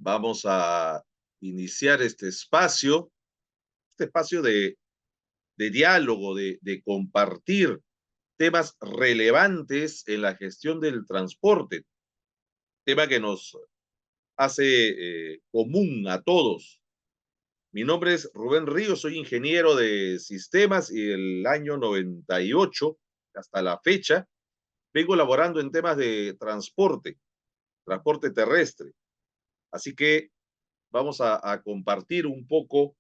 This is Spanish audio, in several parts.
Vamos a iniciar este espacio de diálogo, de compartir temas relevantes en la gestión del transporte, tema que nos hace común a todos. Mi nombre es Rubén Ríos, soy ingeniero de sistemas y el año 98 hasta la fecha vengo laborando en temas de transporte terrestre. Así que vamos a compartir un poco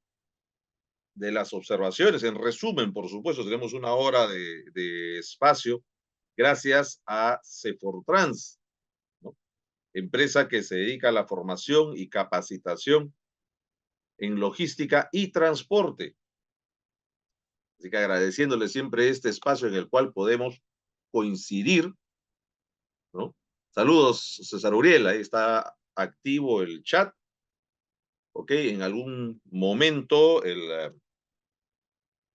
de las observaciones. En resumen, por supuesto, tenemos una hora de espacio gracias a Cefortrans, ¿no? Empresa que se dedica a la formación y capacitación en logística y transporte. Así que agradeciéndole siempre este espacio en el cual podemos coincidir, ¿no? Saludos, César Uriel, ahí está activo el chat. Ok, en algún momento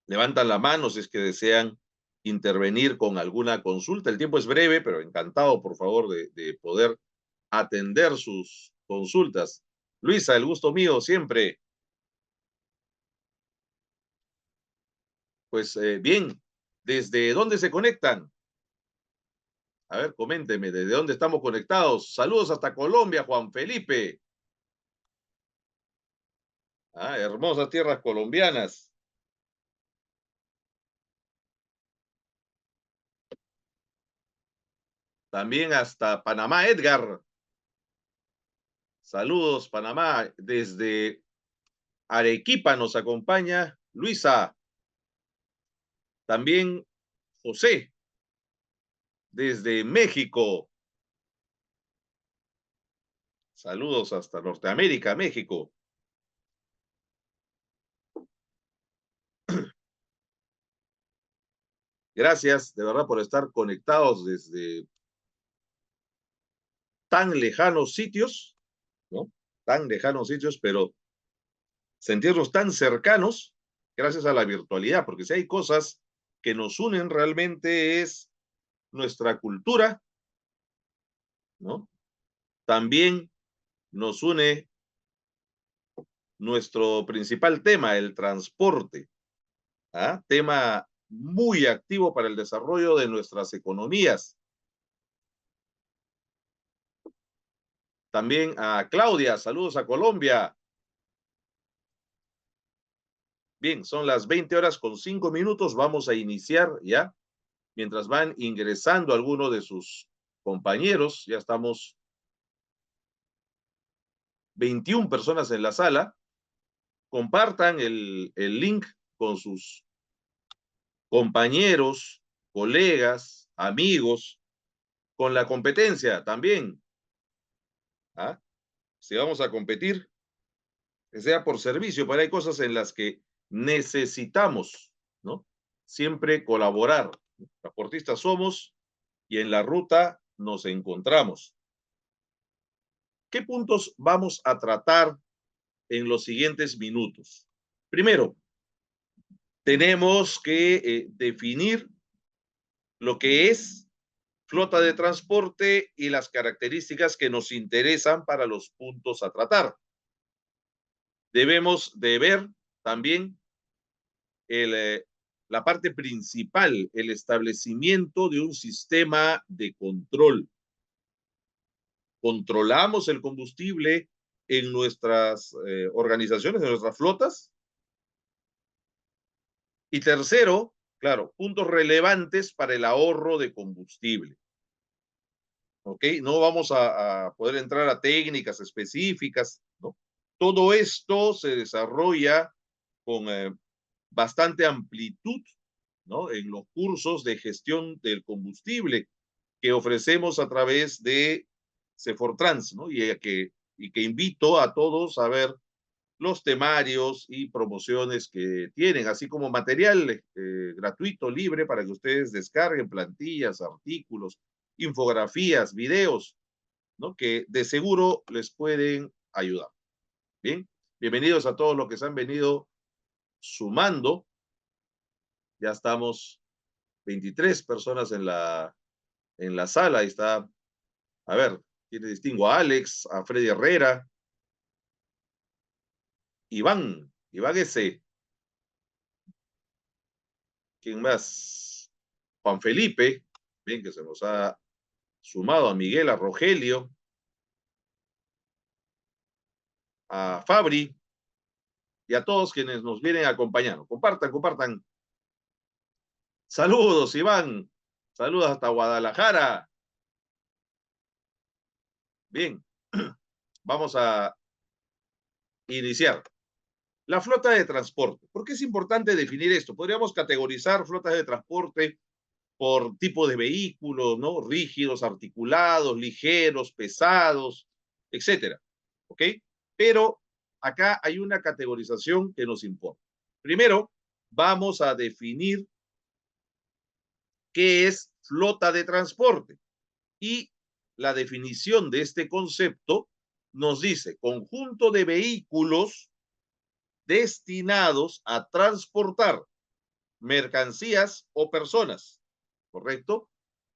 levantan la mano si es que desean intervenir con alguna consulta. El tiempo es breve, pero encantado, por favor, de poder atender sus consultas. Luisa, el gusto mío siempre. Pues bien, ¿desde dónde se conectan? A ver, coménteme, ¿desde dónde estamos conectados? Saludos hasta Colombia, Juan Felipe. Ah, hermosas tierras colombianas. También hasta Panamá, Edgar. Saludos, Panamá. Desde Arequipa nos acompaña Luisa. También José, desde México. Saludos hasta Norteamérica, México. Gracias de verdad por estar conectados desde tan lejanos sitios, ¿no? Tan lejanos sitios, pero sentirnos tan cercanos gracias a la virtualidad, porque si hay cosas que nos unen realmente es nuestra cultura, ¿no? También nos une nuestro principal tema, el transporte, ¿ah? Tema muy activo para el desarrollo de nuestras economías. También a Claudia, saludos a Colombia. Bien, son las 20 horas con 5 minutos, vamos a iniciar ya. Mientras van ingresando algunos de sus compañeros, ya estamos 21 personas en la sala. Compartan el link con sus compañeros, colegas, amigos, con la competencia también. ¿Ah? Si vamos a competir, que sea por servicio, pero hay cosas en las que necesitamos, ¿no? Siempre colaborar. Transportistas somos y en la ruta nos encontramos. ¿Qué puntos vamos a tratar en los siguientes minutos? Primero, tenemos que definir lo que es flota de transporte y las características que nos interesan para los puntos a tratar. Debemos de ver también la parte principal, el establecimiento de un sistema de control. ¿Controlamos el combustible en nuestras organizaciones, en nuestras flotas? Y tercero, claro, puntos relevantes para el ahorro de combustible. ¿Ok? No vamos a poder entrar a técnicas específicas, ¿no? Todo esto se desarrolla con bastante amplitud, ¿no? En los cursos de gestión del combustible que ofrecemos a través de Cefortrans, ¿no? Y que invito a todos a ver los temarios y promociones que tienen, así como material gratuito, libre, para que ustedes descarguen plantillas, artículos, infografías, videos, ¿no? Que de seguro les pueden ayudar. Bien, bienvenidos a todos los que se han venido sumando. Ya estamos 23 personas en la sala. Ahí está, a ver, tiene distingo a Alex, a Freddy Herrera, Iván S. ¿Quién más? Juan Felipe, bien que se nos ha sumado a Miguel, a Rogelio, a Fabri y a todos quienes nos vienen acompañando. Compartan, compartan. Saludos, Iván. Saludos hasta Guadalajara. Bien, vamos a iniciar. La flota de transporte. ¿Por qué es importante definir esto? Podríamos categorizar flotas de transporte por tipo de vehículos, ¿no? Rígidos, articulados, ligeros, pesados, etcétera. ¿Ok? Pero acá hay una categorización que nos importa. Primero, vamos a definir qué es flota de transporte. Y la definición de este concepto nos dice conjunto de vehículos destinados a transportar mercancías o personas, ¿correcto?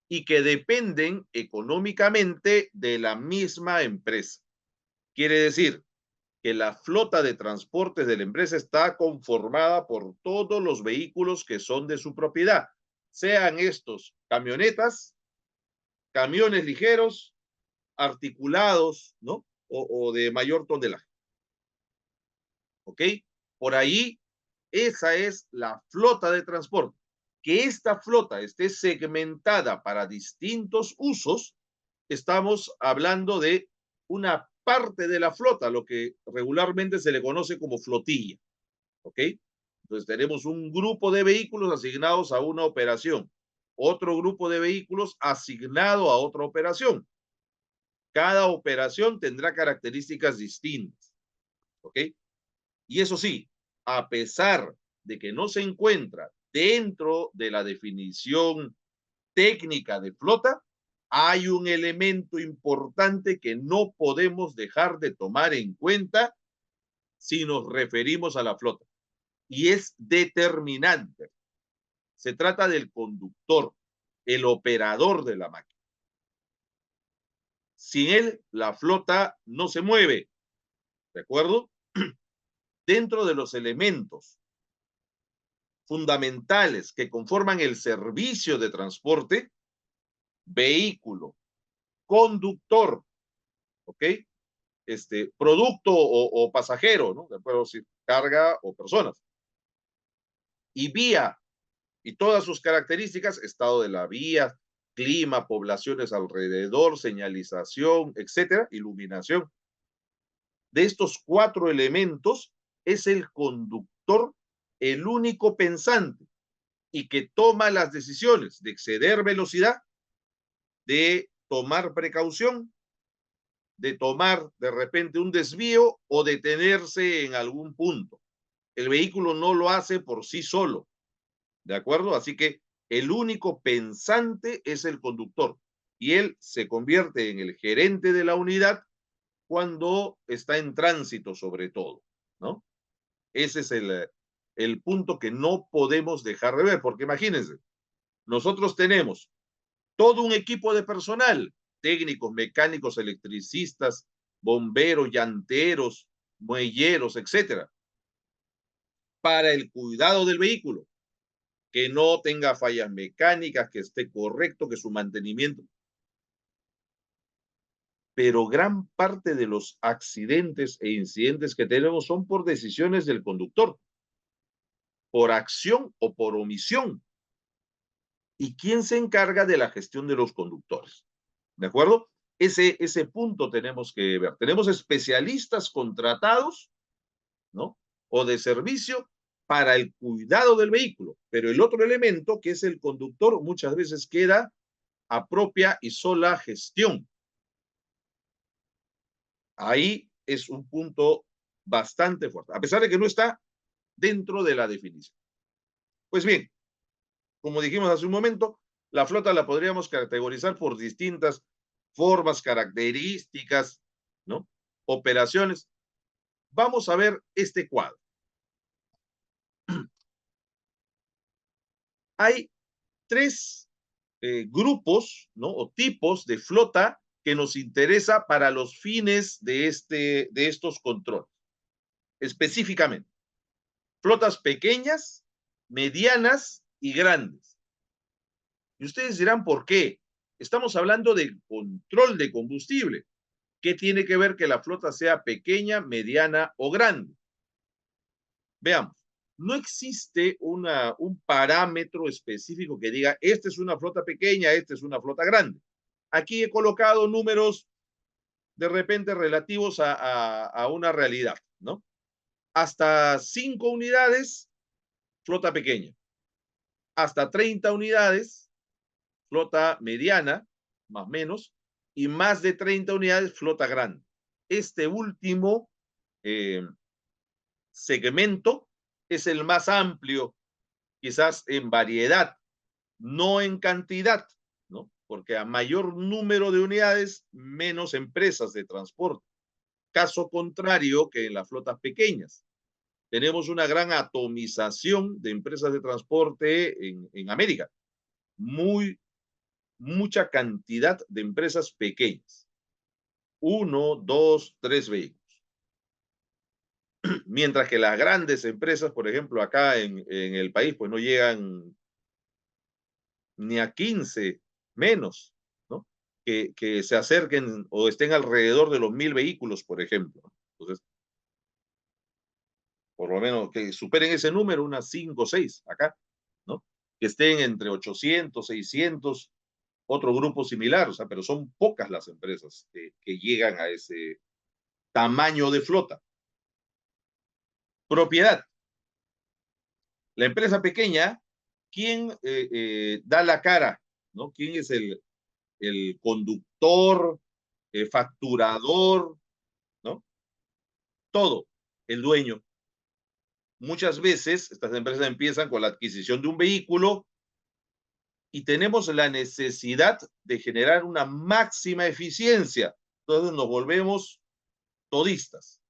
Y que dependen económicamente de la misma empresa. Quiere decir que la flota de transportes de la empresa está conformada por todos los vehículos que son de su propiedad, sean estos camionetas, camiones ligeros, articulados, ¿no? O de mayor tonelaje. ¿Ok? Por ahí, esa es la flota de transporte. Que esta flota esté segmentada para distintos usos, estamos hablando de una parte de la flota, lo que regularmente se le conoce como flotilla. ¿Ok? Entonces tenemos un grupo de vehículos asignados a una operación, otro grupo de vehículos asignado a otra operación. Cada operación tendrá características distintas. ¿Ok? Y eso sí, a pesar de que no se encuentra dentro de la definición técnica de flota, hay un elemento importante que no podemos dejar de tomar en cuenta si nos referimos a la flota. Y es determinante. Se trata del conductor, el operador de la máquina. Sin él, la flota no se mueve. ¿De acuerdo? Dentro de los elementos fundamentales que conforman el servicio de transporte, vehículo, conductor, ¿ok? Producto o pasajero, ¿no? De acuerdo, si carga o personas. Y vía y todas sus características, estado de la vía, clima, poblaciones alrededor, señalización, etcétera, iluminación. De estos 4 elementos es el conductor el único pensante y que toma las decisiones de exceder velocidad, de tomar precaución, de tomar de repente un desvío o detenerse en algún punto. El vehículo no lo hace por sí solo, ¿de acuerdo? Así que el único pensante es el conductor y él se convierte en el gerente de la unidad cuando está en tránsito sobre todo, ¿no? Ese es el punto que no podemos dejar de ver, porque imagínense, nosotros tenemos todo un equipo de personal, técnicos, mecánicos, electricistas, bomberos, llanteros, muelleros, etcétera, para el cuidado del vehículo, que no tenga fallas mecánicas, que esté correcto, que su mantenimiento. Pero gran parte de los accidentes e incidentes que tenemos son por decisiones del conductor, por acción o por omisión. ¿Y quién se encarga de la gestión de los conductores? ¿De acuerdo? Ese punto tenemos que ver. Tenemos especialistas contratados, ¿no? O de servicio para el cuidado del vehículo, pero el otro elemento, que es el conductor, muchas veces queda a propia y sola gestión. Ahí es un punto bastante fuerte, a pesar de que no está dentro de la definición. Pues bien, como dijimos hace un momento, la flota la podríamos categorizar por distintas formas, características, ¿no? Operaciones. Vamos a ver este cuadro. Hay 3 grupos, ¿no? O tipos de flota que nos interesa para los fines de estos controles. específicamente. Flotas pequeñas, medianas y grandes. Y ustedes dirán, ¿por qué? Estamos hablando de control de combustible. ¿Qué tiene que ver que la flota sea pequeña, mediana o grande? Veamos, no existe un parámetro específico que diga, esta es una flota pequeña, esta es una flota grande. Aquí he colocado números de repente relativos a una realidad, ¿no? Hasta 5 unidades, flota pequeña. Hasta 30 unidades, flota mediana, más o menos, y más de 30 unidades, flota grande. Este último eh, segmento es el más amplio, quizás en variedad, no en cantidad, ¿no? Porque a mayor número de unidades, menos empresas de transporte. Caso contrario que en las flotas pequeñas. Tenemos una gran atomización de empresas de transporte en América. Mucha cantidad de empresas pequeñas. 1, 2, 3 vehículos. Mientras que las grandes empresas, por ejemplo, acá en el país, pues no llegan ni a 15, menos, ¿no? Que se acerquen o estén alrededor de los 1,000 vehículos, por ejemplo. Entonces, por lo menos que superen ese número, unas 5 o 6 acá, ¿no? Que estén entre 800, 600, otro grupo similar, o sea, pero son pocas las empresas que llegan a ese tamaño de flota. Propiedad. La empresa pequeña, ¿quién da la cara? ¿No? ¿Quién es el conductor, facturador? ¿No? Todo, el dueño. Muchas veces estas empresas empiezan con la adquisición de un vehículo y tenemos la necesidad de generar una máxima eficiencia. Entonces nos volvemos todistas.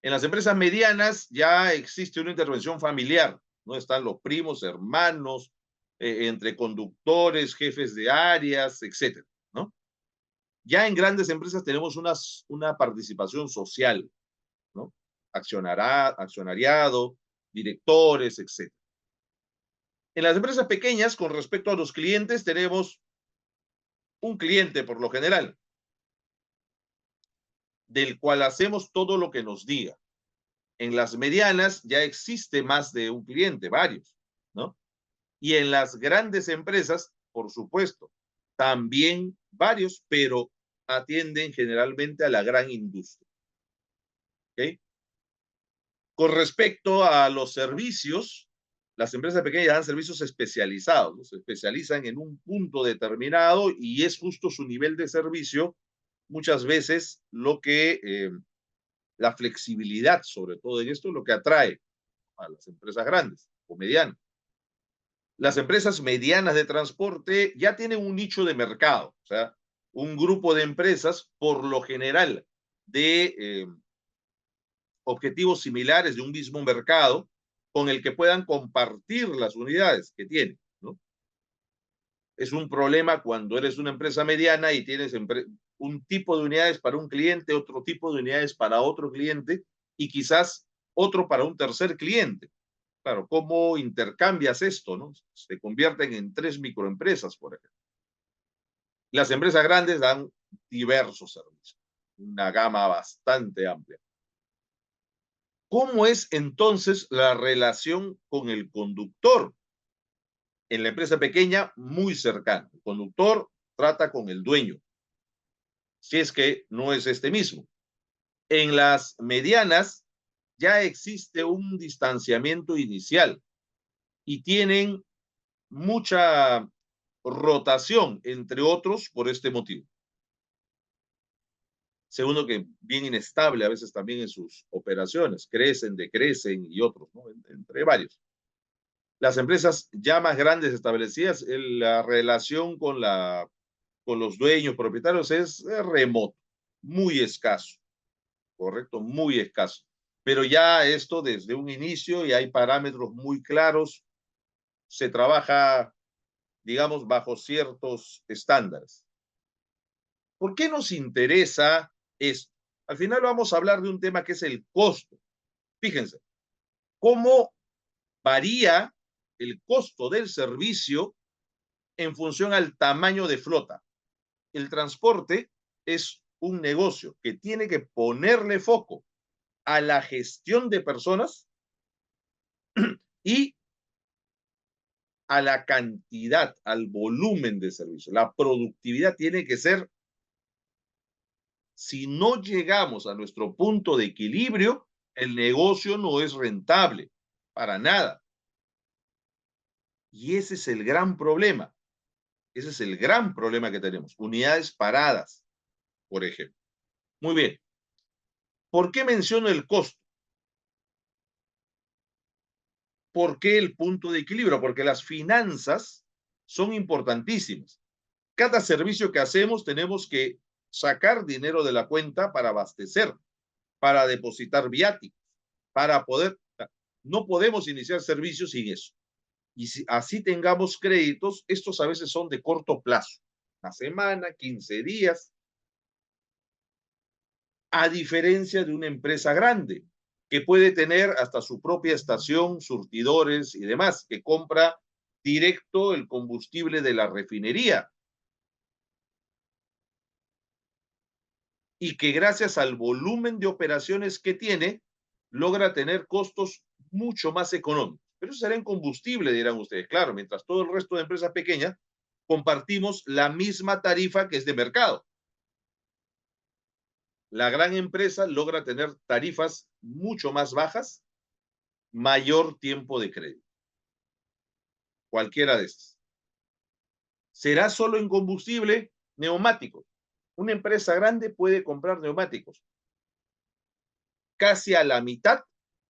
En las empresas medianas ya existe una intervención familiar, ¿no? Están los primos, hermanos, entre conductores, jefes de áreas, etcétera, ¿no? Ya en grandes empresas tenemos una participación social, ¿no? Accionariado, directores, etcétera. En las empresas pequeñas, con respecto a los clientes, tenemos un cliente por lo general, del cual hacemos todo lo que nos diga. En las medianas ya existe más de un cliente, varios, ¿no? Y en las grandes empresas, por supuesto, también varios, pero atienden generalmente a la gran industria. ¿Okay? Con respecto a los servicios, las empresas pequeñas dan servicios especializados, ¿no? Se especializan en un punto determinado y es justo su nivel de servicio muchas veces lo que la flexibilidad, sobre todo en esto, lo que atrae a las empresas grandes o medianas. Las empresas medianas de transporte ya tienen un nicho de mercado, o sea, un grupo de empresas, por lo general, de objetivos similares de un mismo mercado, con el que puedan compartir las unidades que tienen, ¿no? Es un problema cuando eres una empresa mediana y tienes un tipo de unidades para un cliente, otro tipo de unidades para otro cliente y quizás otro para un tercer cliente. Claro, ¿cómo intercambias esto, no? Se convierten en 3 microempresas, por ejemplo. Las empresas grandes dan diversos servicios, una gama bastante amplia. ¿Cómo es entonces la relación con el conductor? En la empresa pequeña, muy cercano. El conductor trata con el dueño, si es que no es este mismo. En las medianas ya existe un distanciamiento inicial y tienen mucha rotación, entre otros, por este motivo. Segundo, que bien inestable a veces también en sus operaciones, crecen, decrecen y otros, ¿no? Entre varios. Las empresas ya más grandes establecidas, la relación con los dueños, propietarios, es remoto, muy escaso, ¿correcto? Muy escaso. Pero ya esto desde un inicio y hay parámetros muy claros, se trabaja, digamos, bajo ciertos estándares. ¿Por qué nos interesa esto? Al final vamos a hablar de un tema que es el costo, Fíjense, cómo varía el costo del servicio en función al tamaño de flota. El transporte es un negocio que tiene que ponerle foco a la gestión de personas y a la cantidad, al volumen de servicio. La productividad tiene que ser, si no llegamos a nuestro punto de equilibrio, el negocio no es rentable, para nada. Y ese es el gran problema. Ese es el gran problema que tenemos. Unidades paradas, por ejemplo. Muy bien. ¿Por qué menciono el costo? ¿Por qué el punto de equilibrio? Porque las finanzas son importantísimas. Cada servicio que hacemos tenemos que sacar dinero de la cuenta para abastecer, para depositar viáticos, para poder... No podemos iniciar servicios sin eso. Y si así tengamos créditos, estos a veces son de corto plazo, una semana, 15 días, a diferencia de una empresa grande, que puede tener hasta su propia estación, surtidores y demás, que compra directo el combustible de la refinería y que gracias al volumen de operaciones que tiene, logra tener costos mucho más económicos. Pero eso será en combustible, dirán ustedes. Claro, mientras todo el resto de empresas pequeñas compartimos la misma tarifa que es de mercado. La gran empresa logra tener tarifas mucho más bajas, mayor tiempo de crédito. Cualquiera de estas. ¿Será solo en combustible? Neumáticos. Una empresa grande puede comprar neumáticos casi a la mitad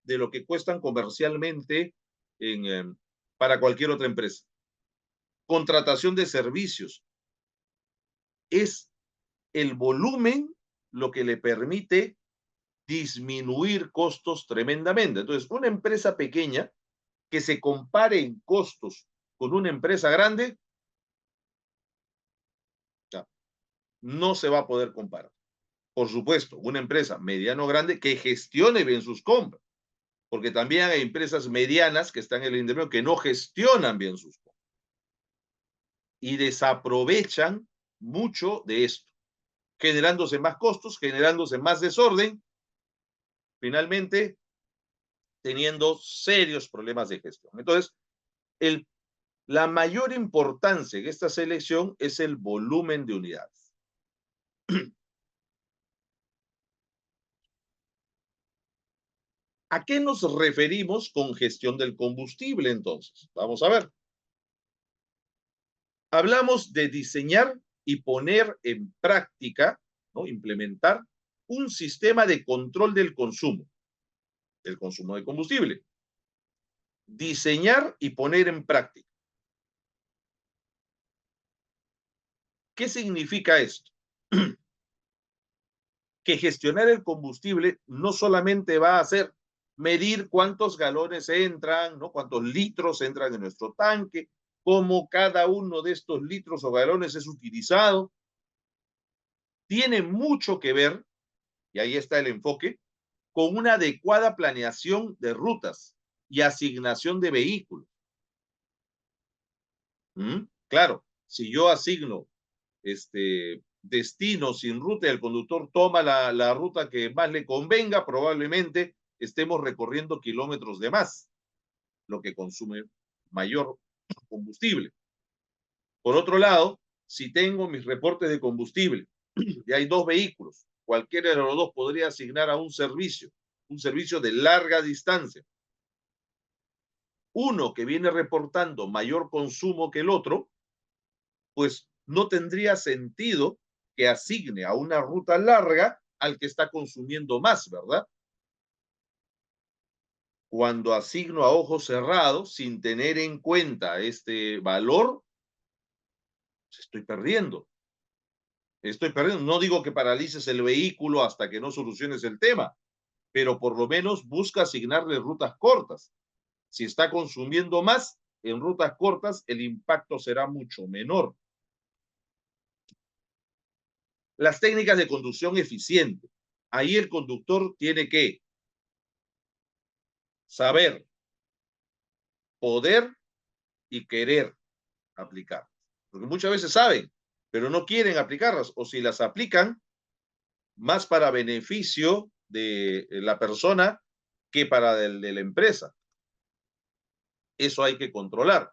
de lo que cuestan comercialmente para cualquier otra empresa. Contratación de servicios. Es el volumen lo que le permite disminuir costos tremendamente. Entonces, una empresa pequeña que se compare en costos con una empresa grande, no se va a poder comparar. Por supuesto, una empresa mediano o grande que gestione bien sus compras, porque también hay empresas medianas que están en el intermedio que no gestionan bien sus compras y desaprovechan mucho de esto, generándose más costos, generándose más desorden, finalmente teniendo serios problemas de gestión. Entonces, la mayor importancia en esta selección es el volumen de unidades. ¿A qué nos referimos con gestión del combustible entonces? Vamos a ver. Hablamos de diseñar y poner en práctica, ¿no? Implementar un sistema de control del consumo de combustible. Diseñar y poner en práctica. ¿Qué significa esto? Que gestionar el combustible no solamente va a ser medir cuántos galones entran, ¿no? Cuántos litros entran en nuestro tanque, cómo cada uno de estos litros o galones es utilizado. Tiene mucho que ver, y ahí está el enfoque, con una adecuada planeación de rutas y asignación de vehículos. Claro, si yo asigno destino sin ruta y el conductor toma la ruta que más le convenga, probablemente estemos recorriendo kilómetros de más, lo que consume mayor combustible. Por otro lado, si tengo mis reportes de combustible y hay dos vehículos, cualquiera de los dos podría asignar a un servicio de larga distancia. Uno que viene reportando mayor consumo que el otro, pues no tendría sentido que asigne a una ruta larga al que está consumiendo más, ¿verdad? Cuando asigno a ojos cerrados sin tener en cuenta este valor, pues estoy perdiendo. Estoy perdiendo. No digo que paralices el vehículo hasta que no soluciones el tema, pero por lo menos busca asignarle rutas cortas. Si está consumiendo más en rutas cortas, el impacto será mucho menor. Las técnicas de conducción eficiente. Ahí el conductor tiene que saber, poder y querer aplicar. Porque muchas veces saben, pero no quieren aplicarlas, o si las aplican, más para beneficio de la persona que para de la empresa. Eso hay que controlar.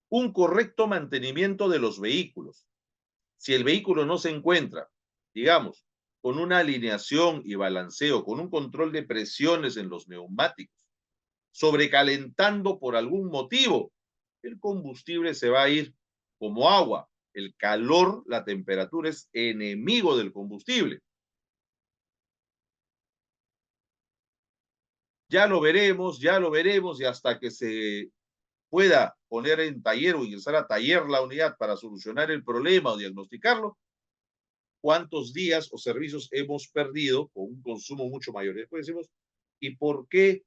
Un correcto mantenimiento de los vehículos. Si el vehículo no se encuentra, digamos, con una alineación y balanceo, con un control de presiones en los neumáticos, sobrecalentando por algún motivo, el combustible se va a ir como agua. El calor, la temperatura es enemigo del combustible. Ya lo veremos, y hasta que se pueda poner en taller o ingresar a taller la unidad para solucionar el problema o diagnosticarlo, cuántos días o servicios hemos perdido con un consumo mucho mayor. Después decimos, ¿y por qué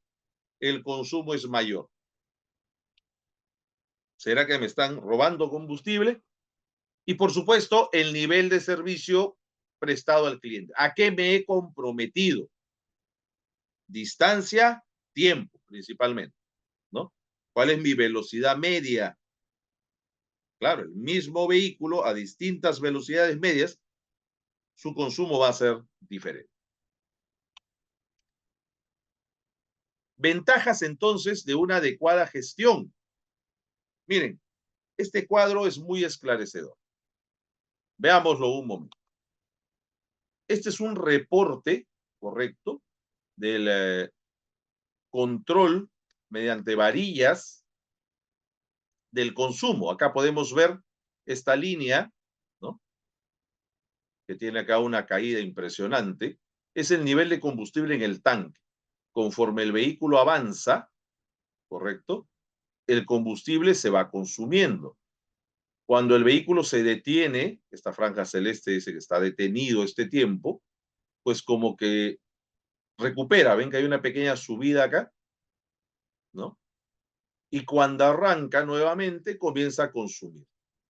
el consumo es mayor? ¿Será que me están robando combustible? Y por supuesto, el nivel de servicio prestado al cliente. ¿A qué me he comprometido? Distancia, tiempo, principalmente, ¿no? ¿Cuál es mi velocidad media? Claro, el mismo vehículo a distintas velocidades medias, su consumo va a ser diferente. Ventajas entonces de una adecuada gestión. Miren, este cuadro es muy esclarecedor. Veámoslo un momento. Este es un reporte, correcto, del control mediante varillas del consumo. Acá podemos ver esta línea, ¿no? Que tiene acá una caída impresionante. Es el nivel de combustible en el tanque. Conforme el vehículo avanza, correcto, el combustible se va consumiendo. Cuando el vehículo se detiene, esta franja celeste dice que está detenido este tiempo, pues como que recupera, ven que hay una pequeña subida acá, ¿no? Y cuando arranca nuevamente comienza a consumir.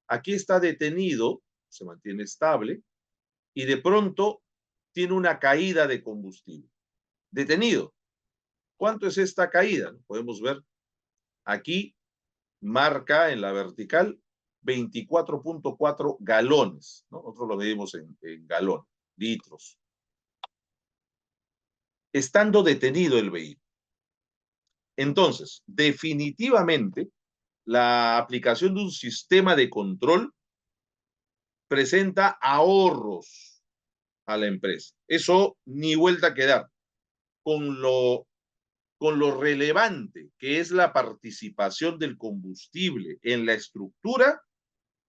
Aquí está detenido, se mantiene estable, y de pronto tiene una caída de combustible. Detenido. ¿Cuánto es esta caída? Podemos ver aquí, marca en la vertical 24.4 galones, ¿no? Nosotros lo medimos en galones, litros. Estando detenido el vehículo. Entonces, definitivamente, la aplicación de un sistema de control presenta ahorros a la empresa. Eso ni vuelta a quedar. Con lo relevante que es la participación del combustible en la estructura,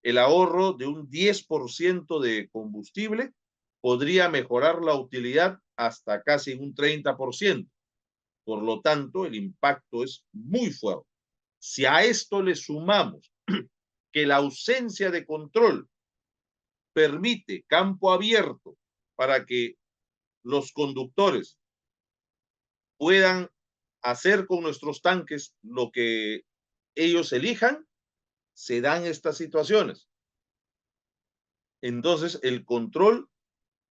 el ahorro de un 10% de combustible podría mejorar la utilidad hasta casi un 30%. Por lo tanto, el impacto es muy fuerte. Si a esto le sumamos que la ausencia de control permite campo abierto para que los conductores puedan hacer con nuestros tanques lo que ellos elijan, se dan estas situaciones. Entonces, el control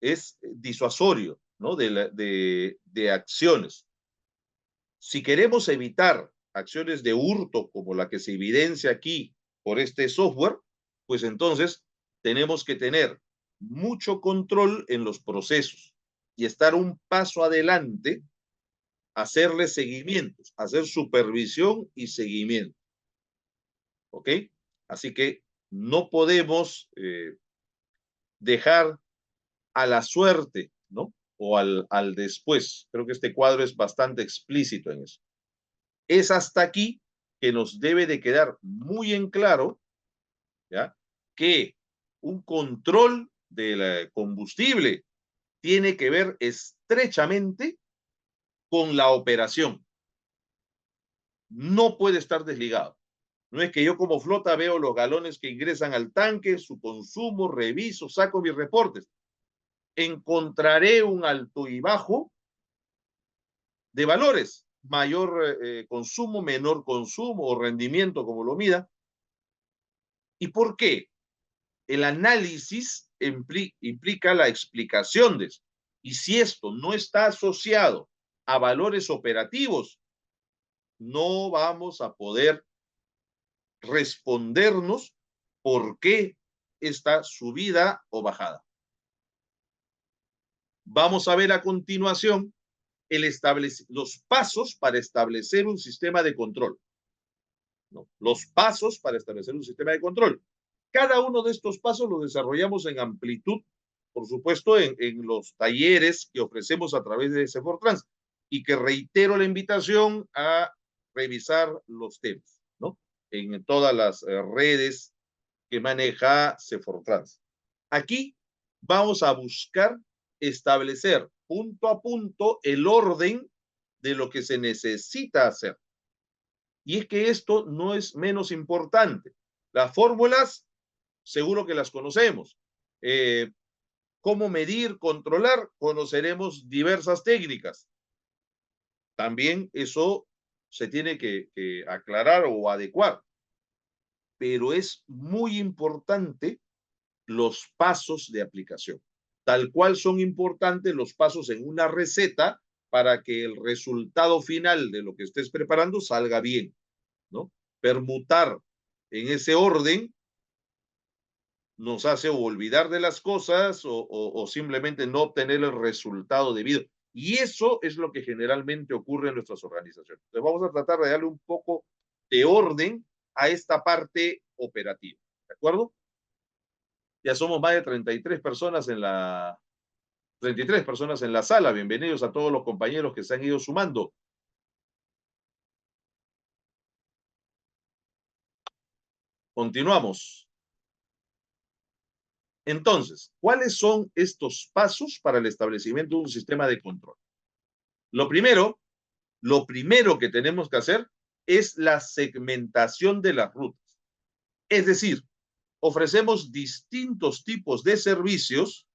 es disuasorio, ¿no? de acciones. Si queremos evitar acciones de hurto como la que se evidencia aquí por este software, pues entonces tenemos que tener mucho control en los procesos y estar un paso adelante, hacerle seguimientos, hacer supervisión y seguimiento. ¿Ok? Así que no podemos dejar a la suerte, ¿no? O al después. Creo que este cuadro es bastante explícito en eso. Es hasta aquí que nos debe de quedar muy en claro, ¿ya? Que un control del combustible tiene que ver estrechamente con la operación. No puede estar desligado. No es que yo como flota veo los galones que ingresan al tanque, su consumo, reviso, saco mis reportes. Encontraré un alto y bajo de valores, mayor consumo, menor consumo o rendimiento, como lo mida. ¿Y por qué? El análisis implica la explicación de esto. Y si esto no está asociado a valores operativos, no vamos a poder respondernos por qué esta subida o bajada. Vamos a ver a continuación los pasos para establecer un sistema de control, ¿no? Los pasos para establecer un sistema de control. Cada uno de estos pasos los desarrollamos en amplitud, por supuesto, en los talleres que ofrecemos a través de Sefortrans y que reitero la invitación a revisar los temas, ¿no? En todas las redes que maneja Sefortrans. Aquí vamos a buscar establecer punto a punto el orden de lo que se necesita hacer. Y es que esto no es menos importante. Las fórmulas, seguro que las conocemos. ¿Cómo medir, controlar? Conoceremos diversas técnicas. También eso se tiene que aclarar o adecuar. Pero es muy importante los pasos de aplicación. Tal cual son importantes los pasos en una receta para que el resultado final de lo que estés preparando salga bien, ¿no? Permutar en ese orden nos hace olvidar de las cosas o simplemente no obtener el resultado debido. Y eso es lo que generalmente ocurre en nuestras organizaciones. Entonces vamos a tratar de darle un poco de orden a esta parte operativa, ¿de acuerdo? Ya somos más de 33 personas en la sala. Bienvenidos a todos los compañeros que se han ido sumando. Continuamos. Entonces, ¿cuáles son estos pasos para el establecimiento de un sistema de control? Lo primero que tenemos que hacer es la segmentación de las rutas. Es decir, ofrecemos distintos tipos de servicios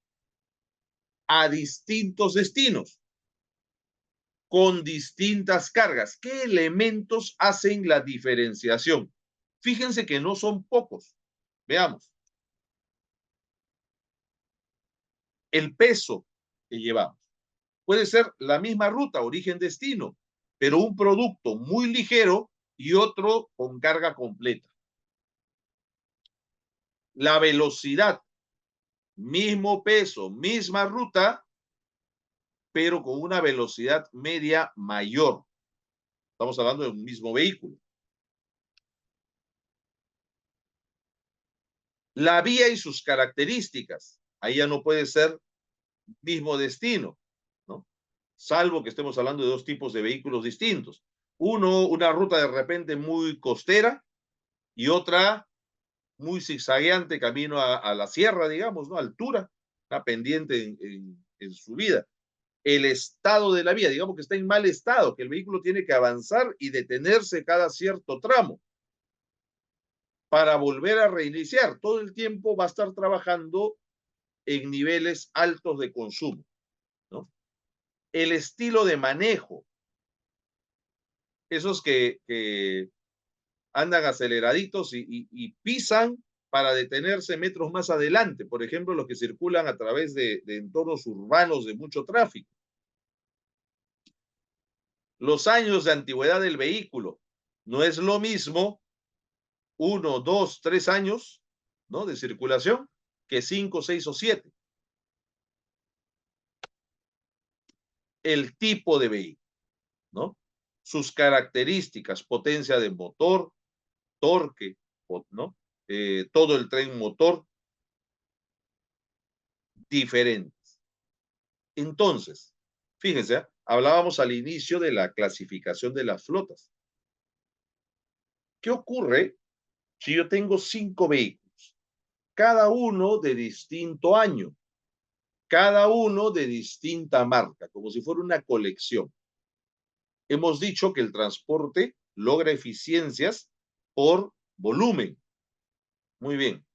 a distintos destinos, con distintas cargas. ¿Qué elementos hacen la diferenciación? Fíjense que no son pocos. Veamos. El peso que llevamos. Puede ser la misma ruta, origen-destino, pero un producto muy ligero y otro con carga completa. La velocidad, mismo peso, misma ruta, pero con una velocidad media mayor. Estamos hablando de un mismo vehículo. La vía y sus características. Ahí ya no puede ser mismo destino, ¿no? Salvo que estemos hablando de dos tipos de vehículos distintos. Uno, una ruta de repente muy costera y otra muy zigzagueante camino a la sierra, digamos, ¿no? Altura, una pendiente en su vida. El estado de la vía, digamos que está en mal estado, que el vehículo tiene que avanzar y detenerse cada cierto tramo para volver a reiniciar. Todo el tiempo va a estar trabajando en niveles altos de consumo, ¿no? El estilo de manejo, esos que andan aceleraditos y pisan para detenerse metros más adelante, por ejemplo, los que circulan a través de entornos urbanos de mucho tráfico. Los años de antigüedad del vehículo, no es lo mismo 1, 2, 3 años, ¿no?, de circulación que 5, 6 o 7. El tipo de vehículo, ¿no? Sus características, potencia de motor, torque, ¿no? Todo el tren motor, diferentes. Entonces, fíjense, ¿eh? Hablábamos al inicio de la clasificación de las flotas. ¿Qué ocurre si yo tengo 5 vehículos, cada uno de distinto año, cada uno de distinta marca, como si fuera una colección? Hemos dicho que el transporte logra eficiencias por volumen. Muy bien.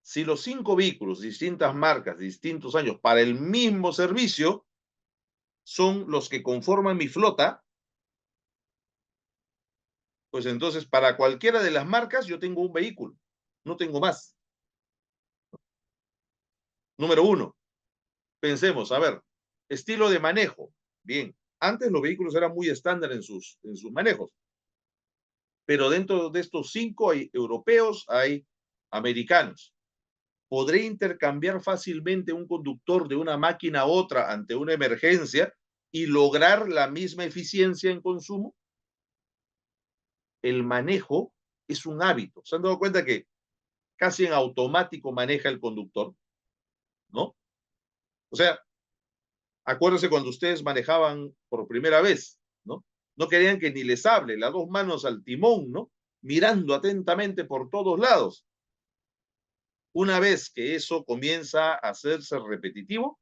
Si los 5 vehículos, distintas marcas, distintos años, para el mismo servicio, son los que conforman mi flota, pues entonces para cualquiera de las marcas yo tengo un vehículo, no tengo más. Número 1, pensemos, a ver, estilo de manejo. Bien, antes los vehículos eran muy estándar en sus manejos. pero dentro de estos 5 hay europeos, hay americanos. ¿Podré intercambiar fácilmente un conductor de una máquina a otra ante una emergencia y lograr la misma eficiencia en consumo? El manejo es un hábito. ¿Se han dado cuenta que casi en automático maneja el conductor? ¿No? O sea, acuérdense cuando ustedes manejaban por primera vez, ¿no? No querían que ni les hable, las dos manos al timón, ¿no? Mirando atentamente por todos lados. Una vez que eso comienza a hacerse repetitivo,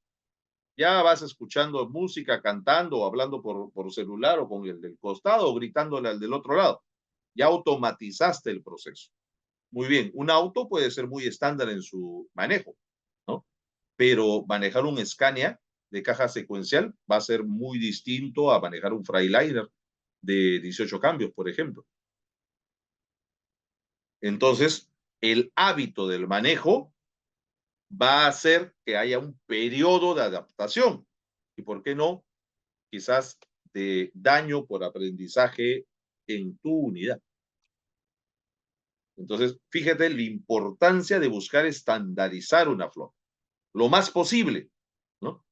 ya vas escuchando música, cantando o hablando por celular o con el del costado o gritándole al del otro lado. Ya automatizaste el proceso. Muy bien, un auto puede ser muy estándar en su manejo, ¿no? Pero manejar un Scania de caja secuencial va a ser muy distinto a manejar un Freightliner de 18 cambios, por ejemplo. Entonces, el hábito del manejo va a hacer que haya un periodo de adaptación. ¿Y por qué no? Quizás de daño por aprendizaje en tu unidad. Entonces, fíjate la importancia de buscar estandarizar una flota, lo más posible, ¿no?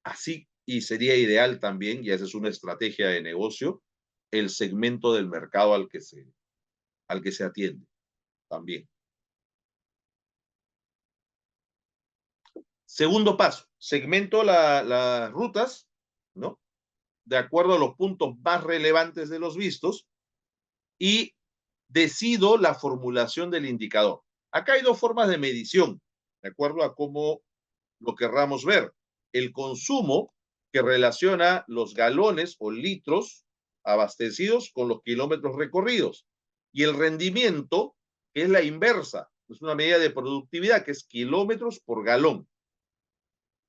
Así, y sería ideal también, y esa es una estrategia de negocio, el segmento del mercado al que se atiende también. Segundo paso, segmento las rutas, ¿no? De acuerdo a los puntos más relevantes de los vistos y decido la formulación del indicador. Acá hay dos formas de medición, de acuerdo a cómo lo querramos ver. El consumo, que relaciona los galones o litros abastecidos con los kilómetros recorridos. Y el rendimiento, que es la inversa, es una medida de productividad, que es kilómetros por galón,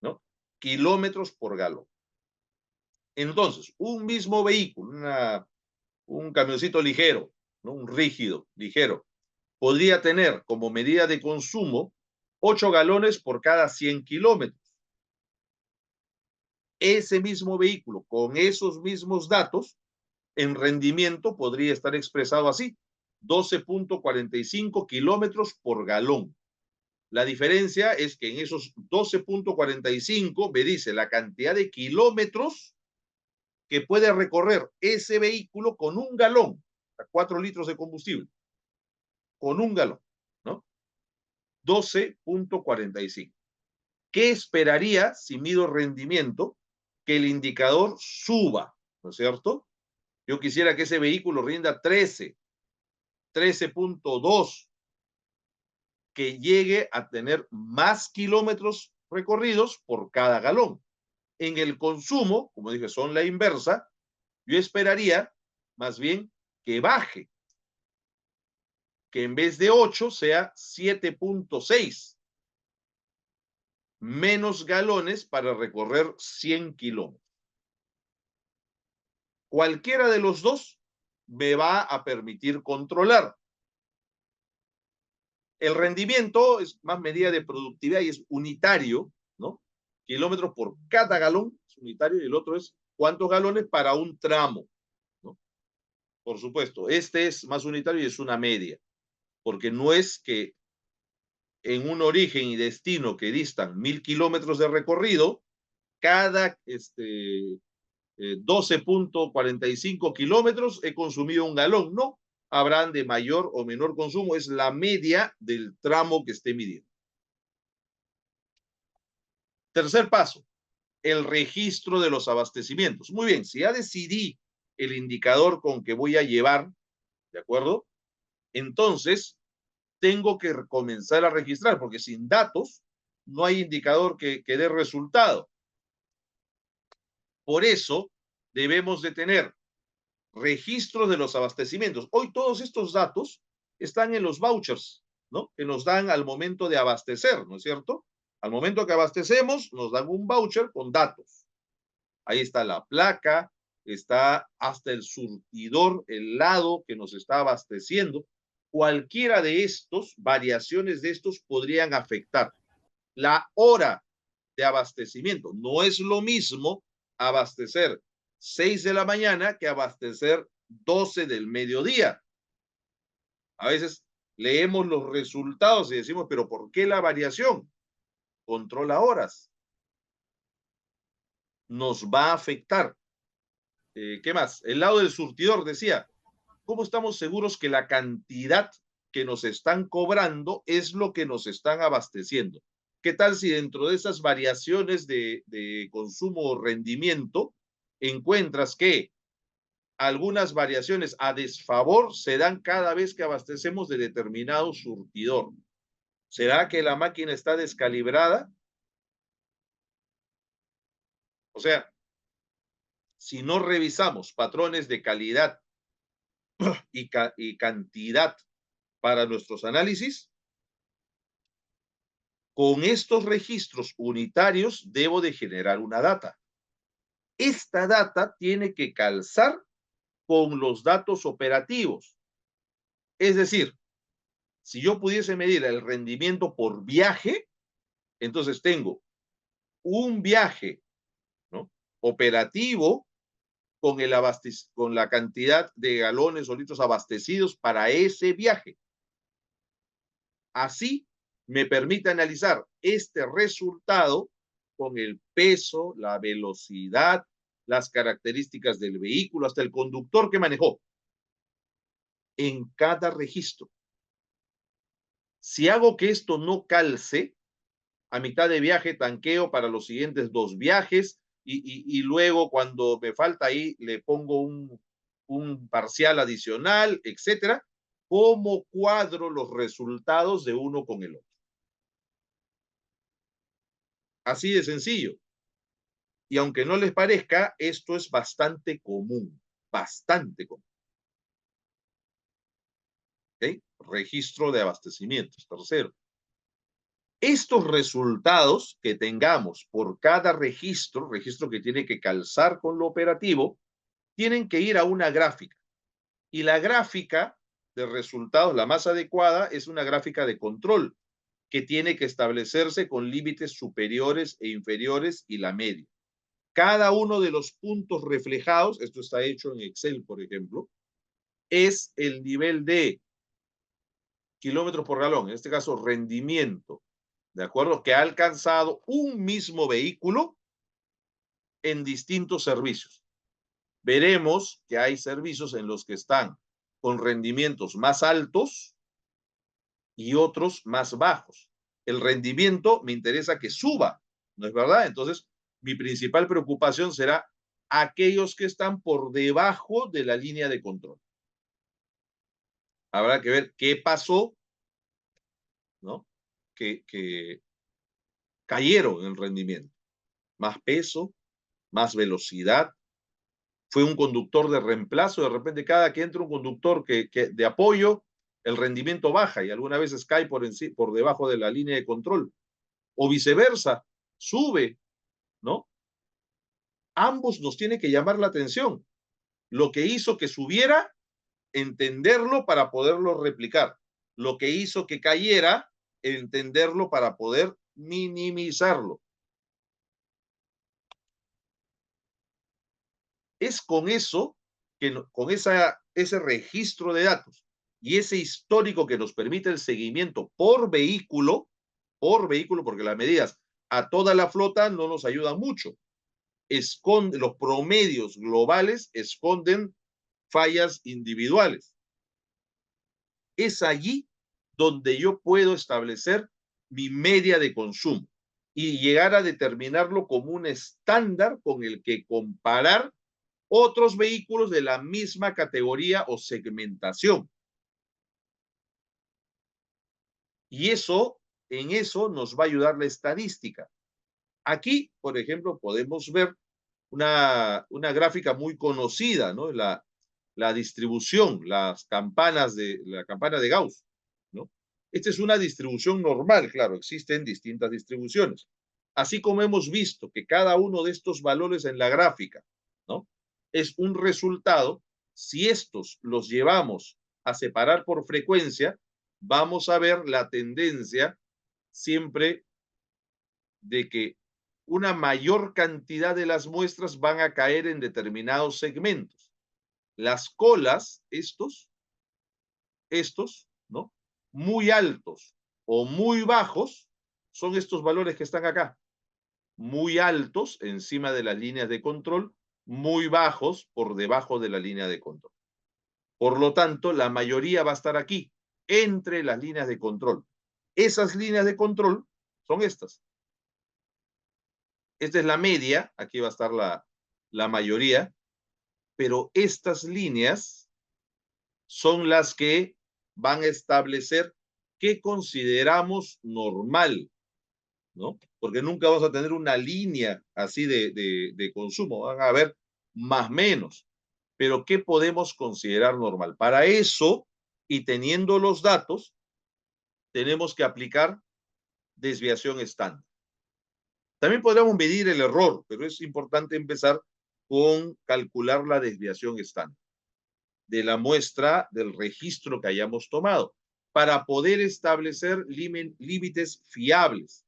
¿no? Kilómetros por galón. Entonces, un mismo vehículo, un camioncito ligero, ¿no? Un rígido, ligero, podría tener como medida de consumo 8 galones por cada 100 kilómetros. Ese mismo vehículo, con esos mismos datos, en rendimiento podría estar expresado así: 12.45 kilómetros por galón. La diferencia es que en esos 12.45 me dice la cantidad de kilómetros que puede recorrer ese vehículo con un galón, 4 litros de combustible, con un galón, ¿no? 12.45. ¿Qué esperaría si mido rendimiento? Que el indicador suba, ¿no es cierto? Yo quisiera que ese vehículo rinda 13.2, que llegue a tener más kilómetros recorridos por cada galón. En el consumo, como dije, son la inversa, yo esperaría más bien que baje, que en vez de 8 sea 7.6, menos galones para recorrer 100 kilómetros. Cualquiera de los dos me va a permitir controlar. El rendimiento es más medida de productividad y es unitario, ¿no? Kilómetros por cada galón es unitario, y el otro es cuántos galones para un tramo, ¿no? Por supuesto, este es más unitario y es una media, porque no es que en un origen y destino que distan 1000 kilómetros de recorrido, cada 12.45 kilómetros he consumido un galón. No, habrán de mayor o menor consumo, es la media del tramo que esté midiendo. Tercer paso, el registro de los abastecimientos. Muy bien, si ya decidí el indicador con que voy a llevar, ¿de acuerdo? Entonces, tengo que comenzar a registrar, porque sin datos no hay indicador que dé resultado. Por eso, debemos de tener registros de los abastecimientos. Hoy todos estos datos están en los vouchers, ¿no? Que nos dan al momento de abastecer, ¿no es cierto? Al momento que abastecemos, nos dan un voucher con datos. Ahí está la placa, está hasta el surtidor, el lado que nos está abasteciendo. Cualquiera de estos, variaciones de estos, podrían afectar la hora de abastecimiento. No es lo mismo abastecer 6 de la mañana que abastecer 12 del mediodía. A veces leemos los resultados y decimos, pero ¿por qué la variación? Controla horas. Nos va a afectar. ¿Qué más? El lado del surtidor decía, ¿cómo estamos seguros que la cantidad que nos están cobrando es lo que nos están abasteciendo? ¿Qué tal si dentro de esas variaciones de consumo o rendimiento encuentras que algunas variaciones a desfavor se dan cada vez que abastecemos de determinado surtidor? ¿Será que la máquina está descalibrada? O sea, si no revisamos patrones de calidad y cantidad para nuestros análisis, con estos registros unitarios debo de generar una data. Esta data tiene que calzar con los datos operativos. Es decir, si yo pudiese medir el rendimiento por viaje, entonces tengo un viaje, ¿no?, operativo con, con la cantidad de galones o litros abastecidos para ese viaje. Así me permite analizar este resultado con el peso, la velocidad, las características del vehículo, hasta el conductor que manejó, en cada registro. Si hago que esto no calce, a mitad de viaje tanqueo para los siguientes 2 viajes y luego cuando me falta ahí le pongo un parcial adicional, etcétera. ¿Cómo cuadro los resultados de uno con el otro? Así de sencillo. Y aunque no les parezca, esto es bastante común, bastante común. ¿Okay? Registro de abastecimientos. Tercero, estos resultados que tengamos por cada registro, registro que tiene que calzar con lo operativo, tienen que ir a una gráfica. Y la gráfica de resultados, la más adecuada, es una gráfica de control que tiene que establecerse con límites superiores e inferiores y la media. Cada uno de los puntos reflejados, esto está hecho en Excel, por ejemplo, es el nivel de kilómetros por galón, en este caso rendimiento, ¿de acuerdo?, que ha alcanzado un mismo vehículo en distintos servicios. Veremos que hay servicios en los que están con rendimientos más altos y otros más bajos. El rendimiento me interesa que suba, ¿no es verdad? Entonces, mi principal preocupación será aquellos que están por debajo de la línea de control. Habrá que ver qué pasó, ¿no?, que cayeron en rendimiento. Más peso, más velocidad. Fue un conductor de reemplazo, de repente cada que entra un conductor de apoyo, el rendimiento baja y algunas veces cae por debajo de la línea de control. O viceversa, sube, ¿no? Ambos nos tiene que llamar la atención. Lo que hizo que subiera, entenderlo para poderlo replicar. Lo que hizo que cayera, entenderlo para poder minimizarlo. Es con eso, con ese registro de datos y ese histórico que nos permite el seguimiento por vehículo, porque las medidas a toda la flota no nos ayudan mucho. Los promedios globales esconden fallas individuales. Es allí donde yo puedo establecer mi media de consumo y llegar a determinarlo como un estándar con el que comparar otros vehículos de la misma categoría o segmentación. Y en eso nos va a ayudar la estadística. Aquí, por ejemplo, podemos ver una gráfica muy conocida, ¿no? La distribución, la campana de Gauss, ¿no? Esta es una distribución normal, claro, existen distintas distribuciones. Así como hemos visto que cada uno de estos valores en la gráfica, ¿no?, es un resultado, si estos los llevamos a separar por frecuencia, vamos a ver la tendencia siempre de que una mayor cantidad de las muestras van a caer en determinados segmentos. Las colas, estos ¿no? Muy altos o muy bajos son estos valores que están acá. Muy altos encima de las líneas de control, muy bajos por debajo de la línea de control. Por lo tanto, la mayoría va a estar aquí, entre las líneas de control. Esas líneas de control son estas. Esta es la media, aquí va a estar la mayoría, pero estas líneas son las que van a establecer qué consideramos normal, ¿no? Porque nunca vamos a tener una línea así de consumo, van a haber más menos, pero ¿qué podemos considerar normal? Para eso, y teniendo los datos, tenemos que aplicar desviación estándar. También podríamos medir el error, pero es importante empezar con calcular la desviación estándar de la muestra del registro que hayamos tomado para poder establecer límites fiables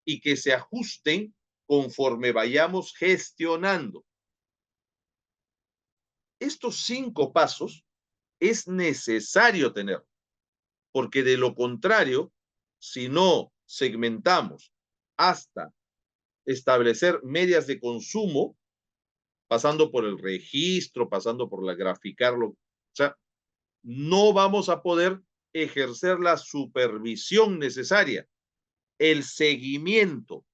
y que se ajusten conforme vayamos gestionando. Estos 5 pasos es necesario tener, porque de lo contrario, si no segmentamos hasta establecer medias de consumo, pasando por el registro, pasando por la graficarlo, o sea, no vamos a poder ejercer la supervisión necesaria, el seguimiento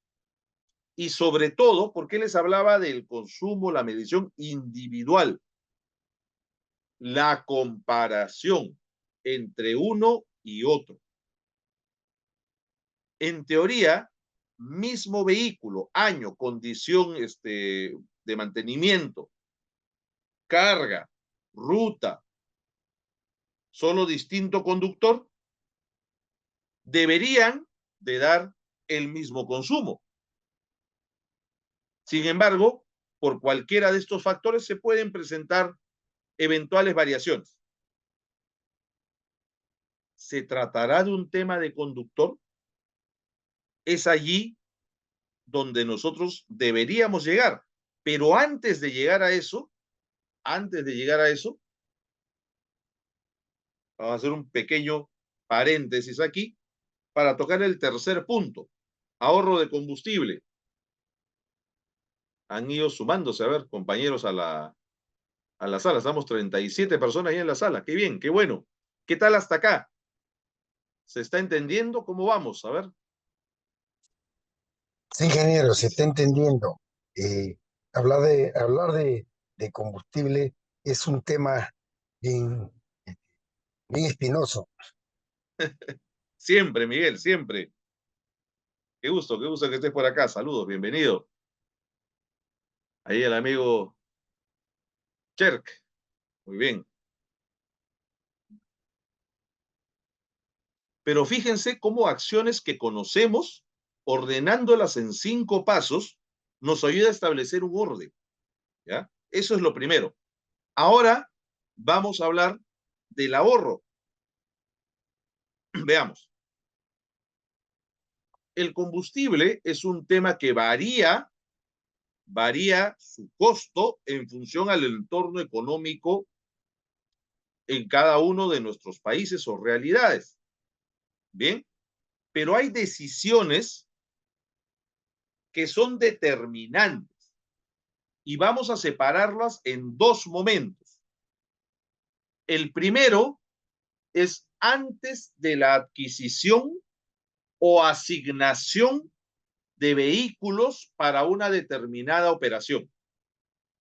y sobre todo, ¿por qué les hablaba del consumo, la medición individual? La comparación entre uno y otro. En teoría, mismo vehículo, año, condición de mantenimiento, carga, ruta, solo distinto conductor, deberían de dar el mismo consumo. Sin embargo, por cualquiera de estos factores se pueden presentar eventuales variaciones. ¿Se tratará de un tema de conductor? Es allí donde nosotros deberíamos llegar. Pero antes de llegar a eso, vamos a hacer un pequeño paréntesis aquí para tocar el tercer punto, ahorro de combustible. Han ido sumándose, a ver, compañeros, a la sala. Estamos 37 personas ahí en la sala. Qué bien, qué bueno. ¿Qué tal hasta acá? ¿Se está entendiendo cómo vamos? A ver. Sí, ingeniero, se está entendiendo. Eh, hablar de combustible es un tema bien, bien espinoso. Siempre, Miguel, siempre. Qué gusto que estés por acá. Saludos, bienvenido. Ahí el amigo Cherk. Muy bien. Pero fíjense cómo acciones que conocemos, ordenándolas en 5 pasos, nos ayuda a establecer un orden. ¿Ya? Eso es lo primero. Ahora vamos a hablar del ahorro. Veamos. El combustible es un tema que varía su costo en función al entorno económico en cada uno de nuestros países o realidades. Bien, pero hay decisiones que son determinantes y vamos a separarlas en 2 momentos. El primero es antes de la adquisición o asignación de vehículos para una determinada operación.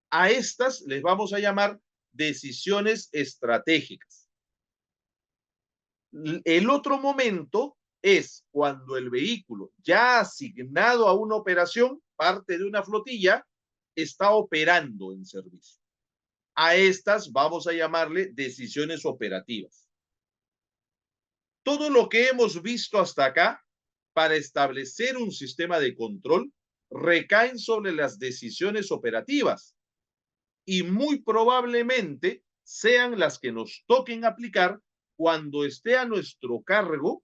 A estas les vamos a llamar decisiones estratégicas. El otro momento es cuando el vehículo ya asignado a una operación, parte de una flotilla, está operando en servicio. A estas vamos a llamarle decisiones operativas. Todo lo que hemos visto hasta acá para establecer un sistema de control recaen sobre las decisiones operativas y muy probablemente sean las que nos toquen aplicar cuando esté a nuestro cargo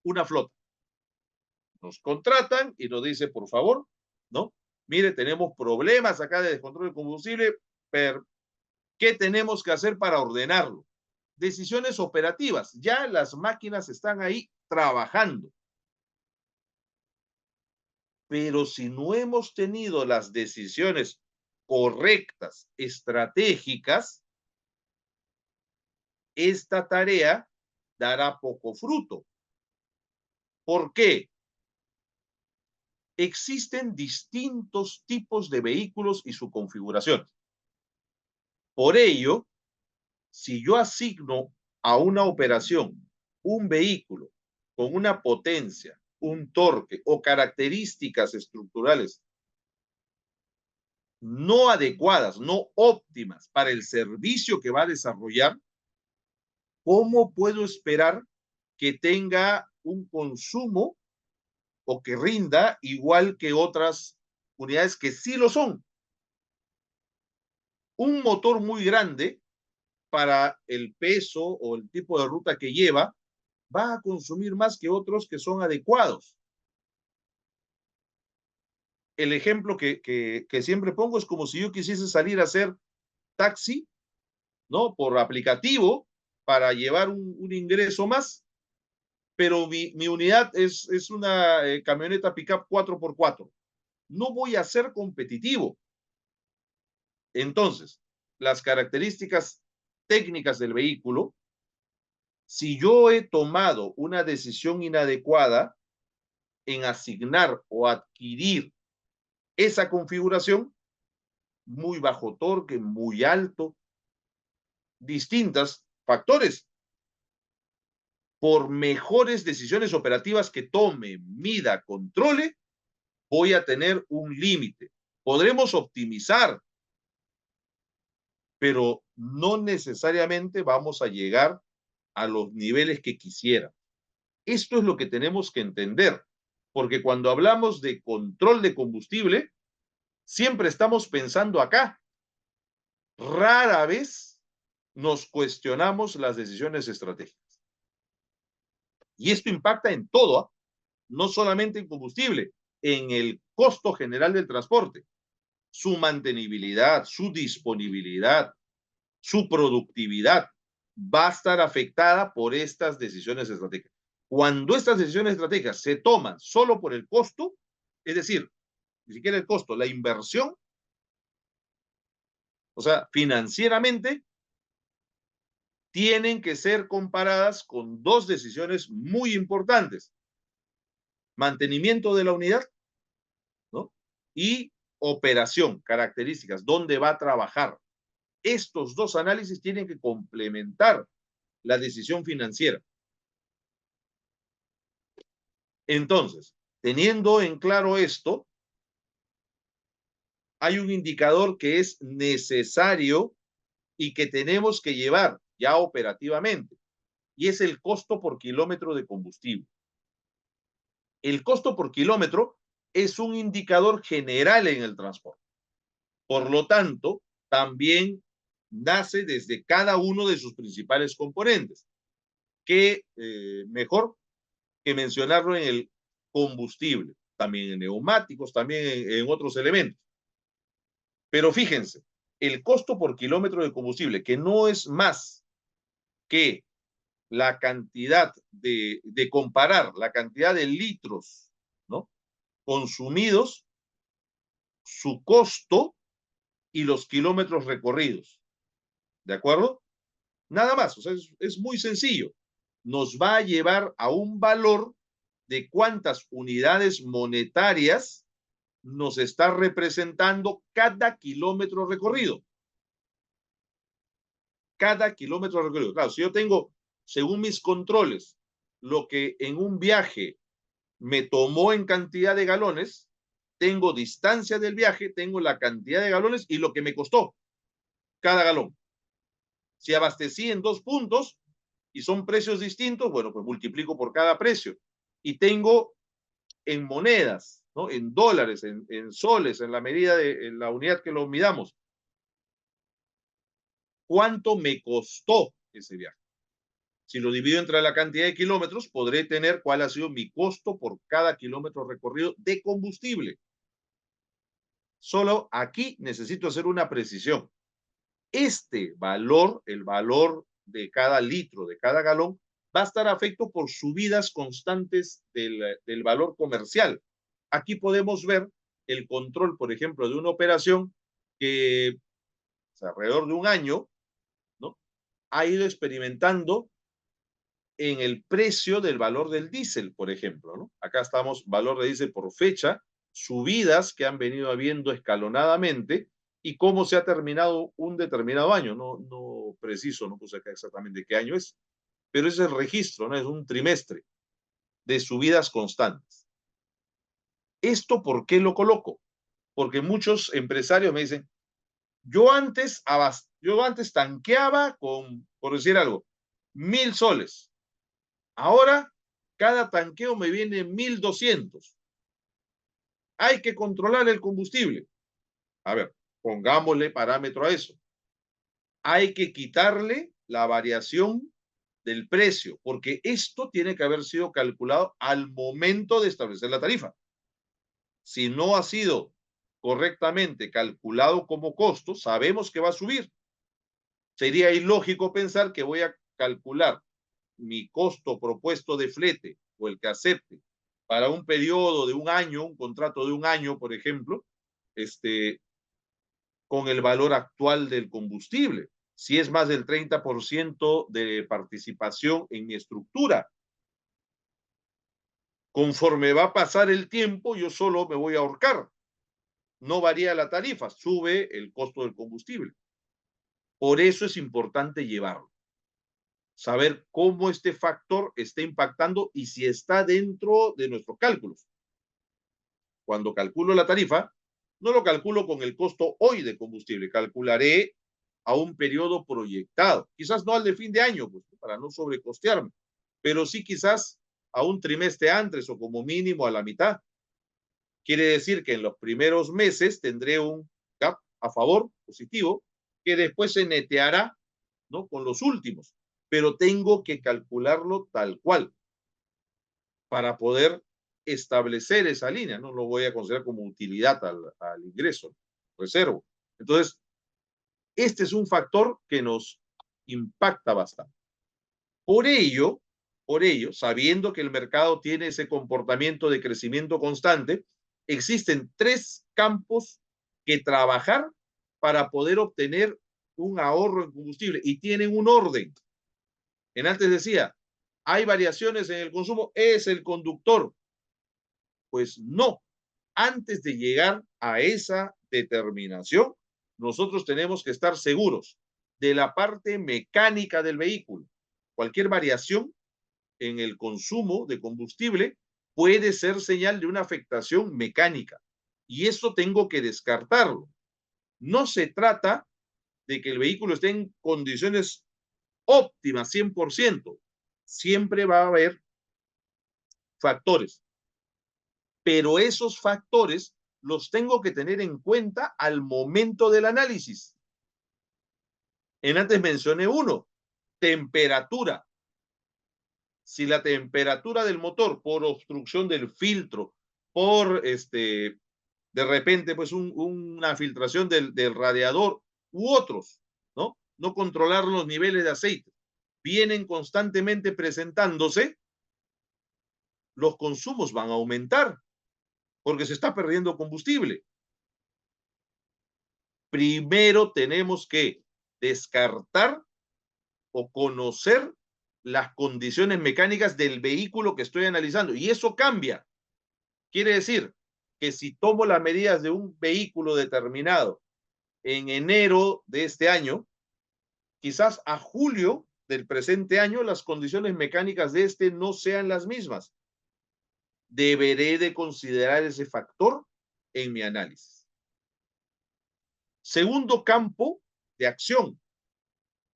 una flota. Nos contratan y nos dice, por favor, ¿no? Mire, tenemos problemas acá de descontrol de combustible, pero ¿qué tenemos que hacer para ordenarlo? decisiones operativas. Ya las máquinas están ahí trabajando. Pero si no hemos tenido las decisiones correctas, estratégicas, esta tarea dará poco fruto. ¿Por qué? Existen distintos tipos de vehículos y su configuración. Por ello, si yo asigno a una operación un vehículo con una potencia, un torque o características estructurales no adecuadas, no óptimas para el servicio que va a desarrollar, ¿cómo puedo esperar que tenga un consumo o que rinda igual que otras unidades que sí lo son? Un motor muy grande para el peso o el tipo de ruta que lleva va a consumir más que otros que son adecuados. El ejemplo que siempre pongo es como si yo quisiese salir a hacer taxi, ¿no? Por aplicativo para llevar un ingreso más, pero mi unidad es una camioneta pickup 4x4. No voy a ser competitivo. Entonces, las características técnicas del vehículo, si yo he tomado una decisión inadecuada en asignar o adquirir esa configuración, muy bajo torque, muy alto, distintos factores, por mejores decisiones operativas que tome, mida, controle, voy a tener un límite. Podremos optimizar, pero no necesariamente vamos a llegar a los niveles que quisiera. Esto es lo que tenemos que entender, porque cuando hablamos de control de combustible, siempre estamos pensando acá. Rara vez nos cuestionamos las decisiones estratégicas. Y esto impacta en todo, ¿eh? No solamente en combustible, en el costo general del transporte, su mantenibilidad, su disponibilidad, su productividad va a estar afectada por estas decisiones estratégicas. Cuando estas decisiones estratégicas se toman solo por el costo, es decir, ni siquiera el costo, la inversión, o sea, financieramente, tienen que ser comparadas con dos decisiones muy importantes: mantenimiento de la unidad, ¿no? Y operación, características, dónde va a trabajar. Estos dos análisis tienen que complementar la decisión financiera. Entonces, teniendo en claro esto, hay un indicador que es necesario y que tenemos que llevar ya operativamente, y es el costo por kilómetro de combustible. El costo por kilómetro es un indicador general en el transporte. Por lo tanto, también nace desde cada uno de sus principales componentes. ¿Qué mejor que mencionarlo en el combustible? También en neumáticos, también en otros elementos. Pero fíjense, el costo por kilómetro de combustible, que no es más que la cantidad de comparar la cantidad de litros, ¿no?, consumidos, su costo y los kilómetros recorridos. ¿De acuerdo? Nada más, o sea, es muy sencillo. Nos va a llevar a un valor de cuántas unidades monetarias nos está representando cada kilómetro recorrido. Cada kilómetro recorrido. Claro, si yo tengo, según mis controles, lo que en un viaje me tomó en cantidad de galones, tengo distancia del viaje, tengo la cantidad de galones y lo que me costó cada galón. Si abastecí en 2 puntos y son precios distintos, bueno, pues multiplico por cada precio. Y tengo en monedas, ¿no?, en dólares, en soles, en la medida de en la unidad que lo midamos, ¿cuánto me costó ese viaje? Si lo divido entre la cantidad de kilómetros, podré tener cuál ha sido mi costo por cada kilómetro recorrido de combustible. Solo aquí necesito hacer una precisión. Este valor, el valor de cada litro, de cada galón, va a estar afecto por subidas constantes del valor comercial. Aquí podemos ver el control, por ejemplo, de una operación que alrededor de un año, ¿no?, ha ido experimentando en el precio del valor del diésel, por ejemplo, ¿no? Acá estamos, valor de diésel por fecha, subidas que han venido habiendo escalonadamente y cómo se ha terminado un determinado año. No preciso, no puse acá exactamente qué año es, pero es el registro, ¿no? Es un trimestre de subidas constantes. ¿Esto por qué lo coloco? Porque muchos empresarios me dicen, yo antes tanqueaba con, por decir algo, 1.000 soles. Ahora, cada tanqueo me viene 1.200. Hay que controlar el combustible. A ver, pongámosle parámetro a eso. Hay que quitarle la variación del precio, porque esto tiene que haber sido calculado al momento de establecer la tarifa. Si no ha sido correctamente calculado como costo, sabemos que va a subir. Sería ilógico pensar que voy a calcular mi costo propuesto de flete o el que acepte para un periodo de un año, un contrato de un año, por ejemplo, con el valor actual del combustible. Si es más del 30% de participación en mi estructura, conforme va a pasar el tiempo, yo solo me voy a ahorcar. No varía la tarifa, sube el costo del combustible. Por eso es importante llevarlo. Saber cómo este factor está impactando y si está dentro de nuestros cálculos. Cuando calculo la tarifa, no lo calculo con el costo hoy de combustible, calcularé a un periodo proyectado, quizás no al de fin de año, pues, para no sobrecostearme, pero sí quizás a un trimestre antes o como mínimo a la mitad. Quiere decir que en los primeros meses tendré un gap a favor, positivo, que después se neteará, ¿no?, con los últimos, pero tengo que calcularlo tal cual para poder establecer esa línea, no lo voy a considerar como utilidad al ingreso, reservo. Entonces, este es un factor que nos impacta bastante. Por ello, sabiendo que el mercado tiene ese comportamiento de crecimiento constante, existen 3 campos que trabajar para poder obtener un ahorro en combustible y tienen un orden. En antes decía, hay variaciones en el consumo, es el conductor. Pues no, antes de llegar a esa determinación, nosotros tenemos que estar seguros de la parte mecánica del vehículo. Cualquier variación en el consumo de combustible puede ser señal de una afectación mecánica y eso tengo que descartarlo. No se trata de que el vehículo esté en condiciones óptimas 100%. Siempre va a haber factores, pero esos factores los tengo que tener en cuenta al momento del análisis. En antes mencioné uno, temperatura. Si la temperatura del motor por obstrucción del filtro, por de repente pues una filtración del radiador u otros, ¿no? No controlar los niveles de aceite, vienen constantemente presentándose, los consumos van a aumentar porque se está perdiendo combustible. Primero tenemos que descartar o conocer las condiciones mecánicas del vehículo que estoy analizando. Y eso cambia. Quiere decir que si tomo las medidas de un vehículo determinado en enero de este año, quizás a julio del presente año las condiciones mecánicas de este no sean las mismas. Deberé de considerar ese factor en mi análisis. Segundo campo de acción,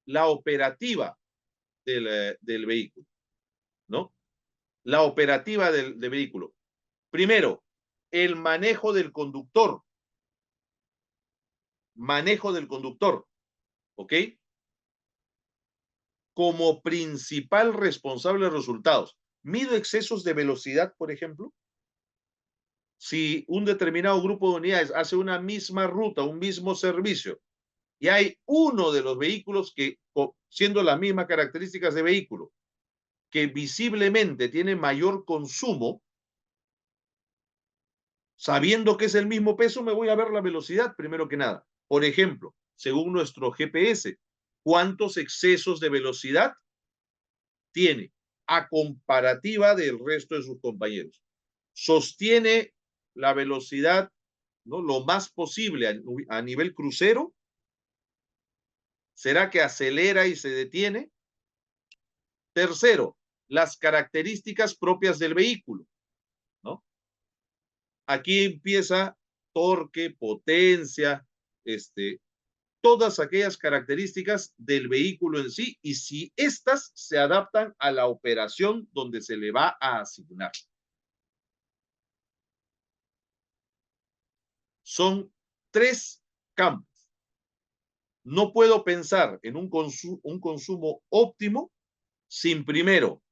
la operativa del vehículo, ¿no? La operativa del vehículo. Primero, el manejo del conductor. Manejo del conductor, ¿ok? Como principal responsable de resultados. ¿Mido excesos de velocidad, por ejemplo? Si un determinado grupo de unidades hace una misma ruta, un mismo servicio, y hay uno de los vehículos que siendo las mismas características de vehículo, que visiblemente tiene mayor consumo, sabiendo que es el mismo peso, me voy a ver la velocidad primero que nada. Por ejemplo, según nuestro GPS, ¿cuántos excesos de velocidad tiene a comparativa del resto de sus compañeros? ¿Sostiene la velocidad, ¿no?, lo más posible a nivel crucero? ¿Será que acelera y se detiene? Tercero, las características propias del vehículo, ¿no? Aquí empieza torque, potencia, todas aquellas características del vehículo en sí y si éstas se adaptan a la operación donde se le va a asignar. Son tres campos. No puedo pensar en un consumo óptimo sin primero,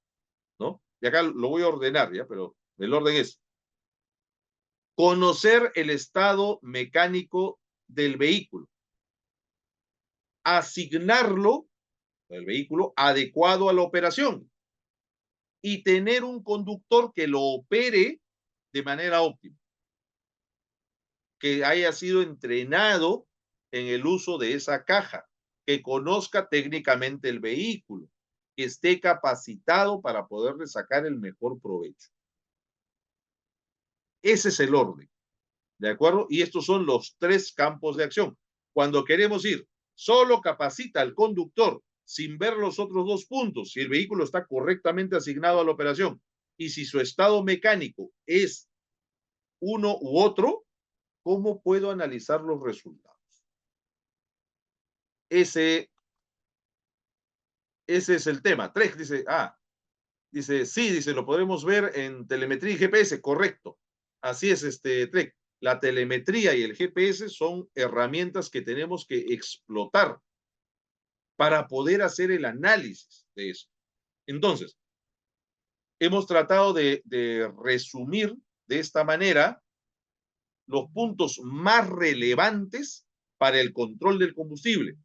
¿no? Y acá lo voy a ordenar, ¿ya? Pero el orden es conocer el estado mecánico del vehículo, asignarlo, el vehículo, adecuado a la operación y tener un conductor que lo opere de manera óptima, que haya sido entrenado en el uso de esa caja, que conozca técnicamente el vehículo, que esté capacitado para poderle sacar el mejor provecho. Ese es el orden, ¿de acuerdo? Y estos son los tres campos de acción. Cuando queremos ir, solo capacita al conductor sin ver los otros dos puntos, si el vehículo está correctamente asignado a la operación y si su estado mecánico es uno u otro, ¿cómo puedo analizar los resultados? Ese es el tema. Trek dice, sí, dice, lo podremos ver en telemetría y GPS, correcto. Así es, Trek. La telemetría y el GPS son herramientas que tenemos que explotar para poder hacer el análisis de eso. Entonces, hemos tratado de resumir de esta manera los puntos más relevantes para el control del combustible.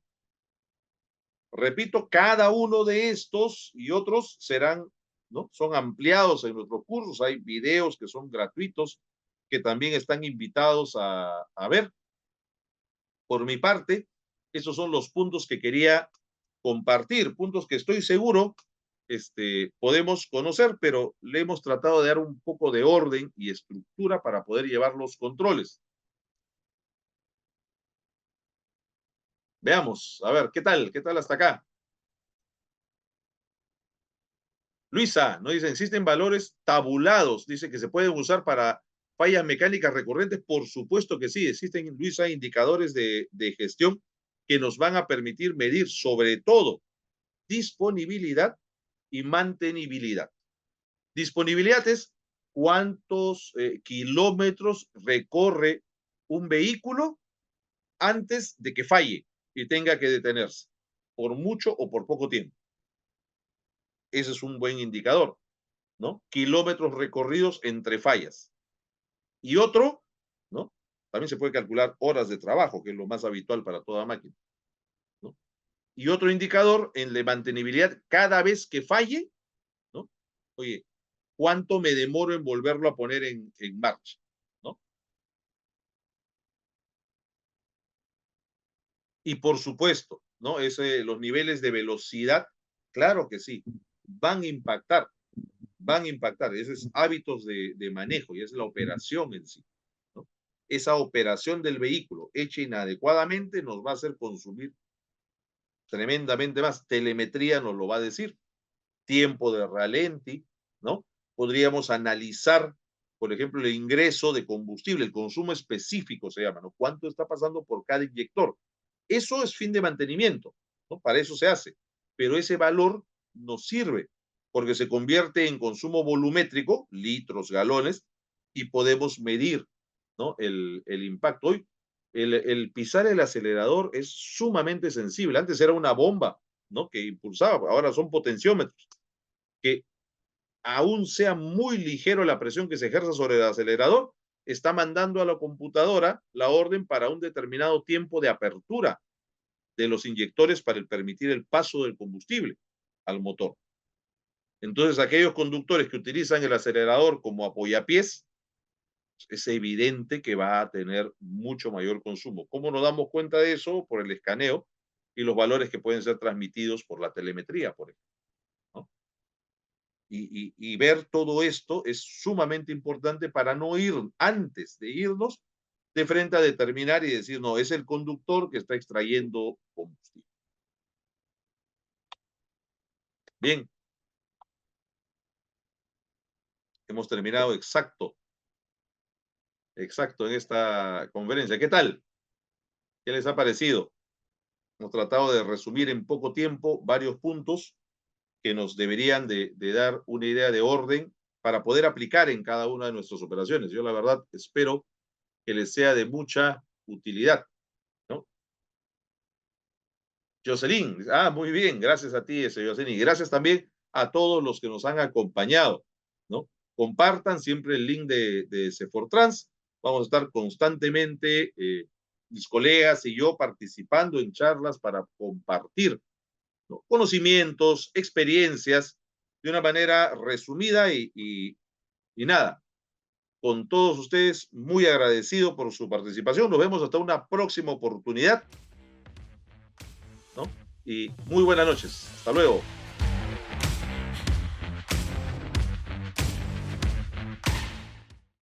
Repito, cada uno de estos y otros serán, ¿no?, son ampliados en nuestros cursos. Hay videos que son gratuitos que también están invitados a ver. Por mi parte, esos son los puntos que quería compartir, puntos que estoy seguro podemos conocer, pero le hemos tratado de dar un poco de orden y estructura para poder llevar los controles. Veamos, a ver, ¿qué tal? ¿Qué tal hasta acá? Luisa, nos dice, ¿existen valores tabulados? Dice que se pueden usar para fallas mecánicas recurrentes. Por supuesto que sí, existen, Luisa, indicadores de gestión que nos van a permitir medir sobre todo disponibilidad y mantenibilidad. Disponibilidad es cuántos kilómetros recorre un vehículo antes de que falle y tenga que detenerse, por mucho o por poco tiempo. Ese es un buen indicador, ¿no? Kilómetros recorridos entre fallas. Y otro, ¿no? También se puede calcular horas de trabajo, que es lo más habitual para toda máquina, ¿no? Y otro indicador en la mantenibilidad, cada vez que falle, ¿no? Oye, ¿cuánto me demoro en volverlo a poner en marcha? ¿No? Y por supuesto, ¿no? Los niveles de velocidad, claro que sí, van a impactar, van a impactar. Esos hábitos de manejo y es la operación en sí, ¿no? Esa operación del vehículo hecha inadecuadamente nos va a hacer consumir tremendamente más. Telemetría nos lo va a decir. Tiempo de ralenti, ¿no? Podríamos analizar, por ejemplo, el ingreso de combustible, el consumo específico se llama, ¿no? ¿Cuánto está pasando por cada inyector? Eso es fin de mantenimiento, ¿no? Para eso se hace. Pero ese valor nos sirve porque se convierte en consumo volumétrico, litros, galones, y podemos medir, ¿no?, el impacto. Hoy, el pisar el acelerador es sumamente sensible. Antes era una bomba, ¿no?, que impulsaba, ahora son potenciómetros, que aún sea muy ligero la presión que se ejerza sobre el acelerador, está mandando a la computadora la orden para un determinado tiempo de apertura. de los inyectores para permitir el paso del combustible al motor. Entonces, aquellos conductores que utilizan el acelerador como apoyapiés, es evidente que va a tener mucho mayor consumo. ¿Cómo nos damos cuenta de eso? Por el escaneo y los valores que pueden ser transmitidos por la telemetría, por ejemplo, ¿no? Y ver todo esto es sumamente importante para no ir antes de irnos de frente a determinar y decir, no, es el conductor que está extrayendo combustible. Bien, hemos terminado exacto en esta conferencia. ¿Qué tal? ¿Qué les ha parecido? Hemos tratado de resumir en poco tiempo varios puntos que nos deberían de dar una idea de orden para poder aplicar en cada una de nuestras operaciones. Yo la verdad espero que les sea de mucha utilidad, ¿no? Jocelyn, muy bien, gracias a ti, ese Jocelyn, y gracias también a todos los que nos han acompañado, ¿no? Compartan siempre el link de Sefortrans, vamos a estar constantemente, mis colegas y yo participando en charlas para compartir, ¿no?, conocimientos, experiencias, de una manera resumida y nada, con todos ustedes, muy agradecido por su participación, nos vemos hasta una próxima oportunidad, ¿no? Y muy buenas noches. Hasta luego.